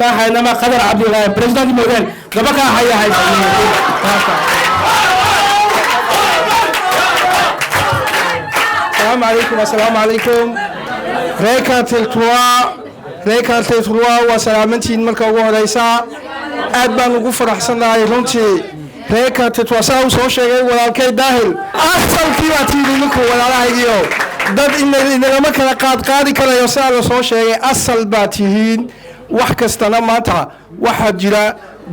كاحينما قدر عبد الله بريزيدنت موديل قبل هاي السلام عليكم ريكا تلتوا وسلامتين مركا وهريسا أدبان وقفر أحسن الله رنتي ريكا تلتوا سو شيء ولا كي داهل أحسن كيواتي لكم ولا رايو dad in lama kala qaadi karayo saa la soo sheegay asal baatihiin wax kastana maanta waxa jira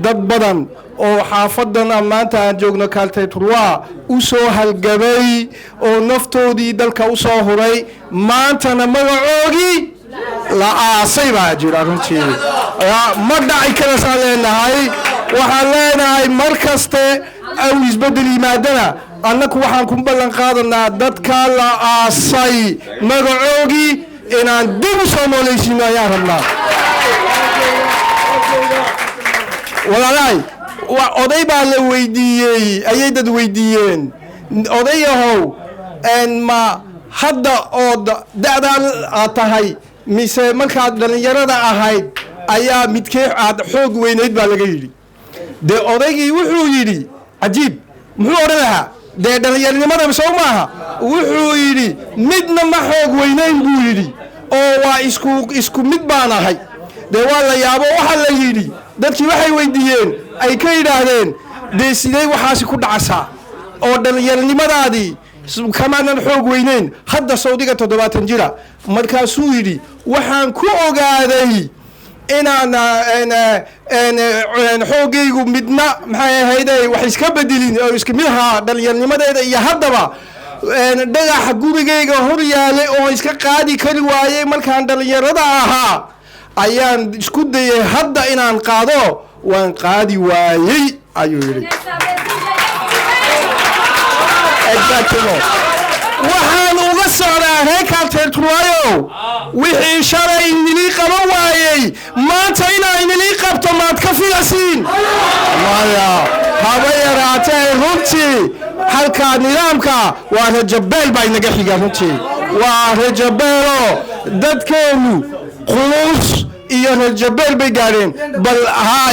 dad badan oo xaafadan maanta aan joogno kaalteeturwa u soo halgabay oo naftoodii dalka u soo huray maantana magacoogi la aasay baa jira runtii ma dhaci kara saa leenahay waxaan leenahay mar kaste aw isbedel yimaadana annaku waxaan ku ballan qaadanaa dadka la aasay magacoogi inaan dib u soo noolaysiino ayaan rabnaa walaalahay oday baa la weydiiyey ayay dad weydiiyeen odayahow ma hadda ood da'daan aad tahay mise markaad dhallinyarada ahayd ayaa midkee aad xoog weynayd baa laga yidhi dee odaygii wuxuu yidhi cajiib muxuu odhan lahaa dee dhallinyarnimada sow maaha wuxuu yidhi midna ma xoog weynayn buu yidhi oo waa isku mid baan ahay dee waa la yaabo waxaa la yidhi dadkii waxay weydiiyeen ay ka yidhaahdeen dee sidee waxaasi ku dhacasaa oo dhallinyarnimadaadii kamaanan xoog weynayn hadda sawdiga 70 jira markaasuu yidhi waxaan ku ogaaday inaan xoogaygu midna maxay ahayday wax iska bedelin oo iska mid ahaa dhallinyarnimadeeda iyo haddaba dhagaxa gurigayga hor yaalay oo iska qaadi kari waayey markaan dhallinyarada ahaa ayaan isku dayay hadda inaan qaado waan qaadi waayey ayuu yidhi waxaan uga socdaa reerkaan teerturwaayo wixii shalay inilii qaban waayey maanta inaa inilii qabto maad ka filasiin maya haba yaraatee runtii halkaa nidaamka waa rajabeel baa inaga xiga runtii waa rajabeelo dadkeenu quluus iyo rajabeel bay gaadheen bal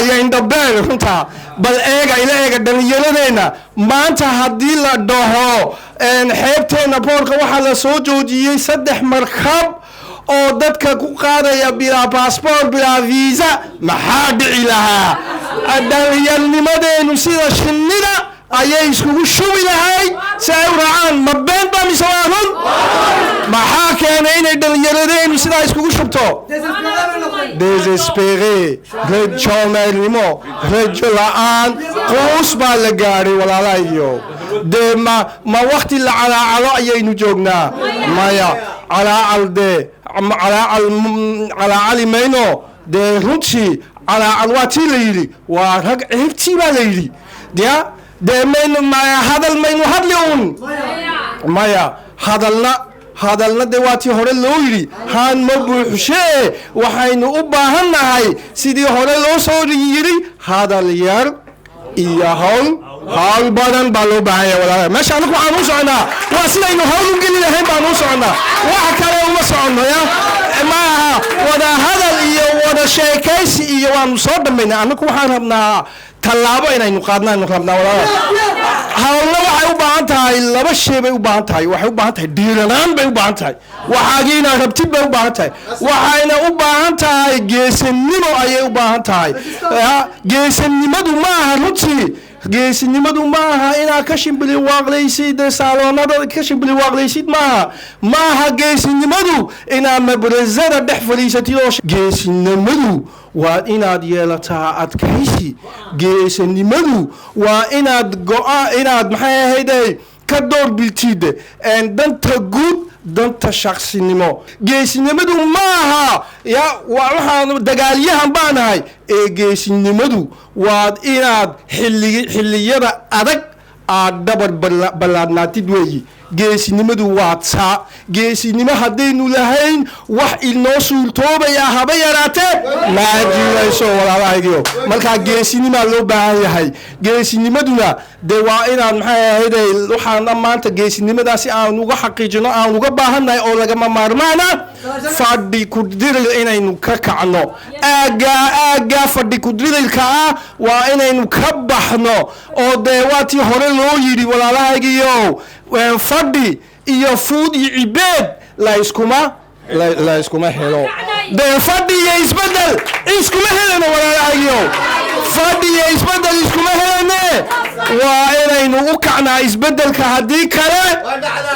iyo indhabeel runtaa bal ila eega dhallinyaradeenna maanta haddii la dhaho xeebteenna boorka waxaa la soo joojiyey 3 markab oo dadka ku qaadaya bilaa baasboor bilaa viisa maxaa dhici lahaa dhallinyarnimadeenu sida shinnida ayay iskugu shubi lahayd si ay u raacaan ma been baa mise waa run maxaa keenay inay dhallinyaradeenu sidaa iskugu shubto desespere rajoonelnimo rajo la-aan quus baa la gaadhay walaalahayo dee ma wakti la calaacalo ayaynu joognaa maya calaacal dee calaacali mayno dee runtii calaacal waa tii la yidhi waa rag ceebtii baa la yidhi dee maynu hadal maynu hadli un maya hadalna dee waa tii hore loo yidhi haan ma buuxshee waxaynu u baahan nahay sidii hore loo soo yidhi hadal yar iyo hawl badan baa loo baahan yahay walaalaha meesha anaku waxaan u soconaa waa sidaynu hawl u geli lahayn baan u soconaa wax kale uma soconno maaha wada hadal iyo wada sheekaysi iyo waanu soo dhammaynaa anaku waxaan rabnaa tallaabo inaynu qaadnaanu rabnaa walaalaha hawlna waxay u baahan tahay laba shay bay u baahan tahay waxay u baahan tahay dhiiranaan bay u baahan tahay waxaagiina rabtid bay u baahan tahay waxayna u baahan tahay geesinimo ayay u baahan tahay geesinimadu maaha runtii geesinimadu maaha inaad ka shimbili waaqlaysid saaloonada ka shimbili waaqlaysid maaha geesinimadu inaad mabrasada dhex fadhiisatid oo geesinimadu waa inaad yeelataa adkaysi geesinimadu waa inaad maxay ahayday ka doorbiltid danta guud danta shaqsinimo geesinimadu maaha waxaan dagaalyahan baanahay ee geesinimadu waa inaad xilliyada adag aad dhabar ballaadnaatid weeyi geesinimadu waa taa geesinimo haddaynu lahayn wax inoo suurtoobaya haba yaraatee ma jirayso walaalahaygiyo markaa geesinimaa loo baahan yahay geesinimaduna dee waa inaan maxay ahayd waxaan maanta geesinimadaasi aan uga xaqiijino aan uga baahannahay oo lagama maarmaana fadhi ku dirir inaynu ka kacno aagaa fadhi ku dirirka ah waa inaynu ka baxno oo dee waatii hore loo yidhi walaalahaygiyo fadhi iyo fuud iyo cibeed la iskuma helo dee fadhi iyo isbedel iskuma helano walaalahaygiyo fadhi iyo isbedel iskuma helane waa inaynu u kacnaa isbedelka haddii kale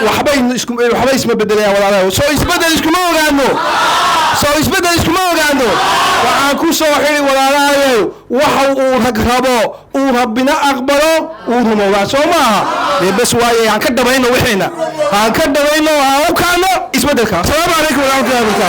waxba isma bedelayaan walaalahay soo isbedel iskuma ogaano waxaan ku soo xiri walaalahayow waxa uu rag rabo uu rabbina aqbalo uu rumoobaa soo maaha dee bes waaye aan ka dhabayno wixiina aan ka dhabayno aan u kacno isbedelka asalaamu calaykum waraxmatullahi wabarakaatu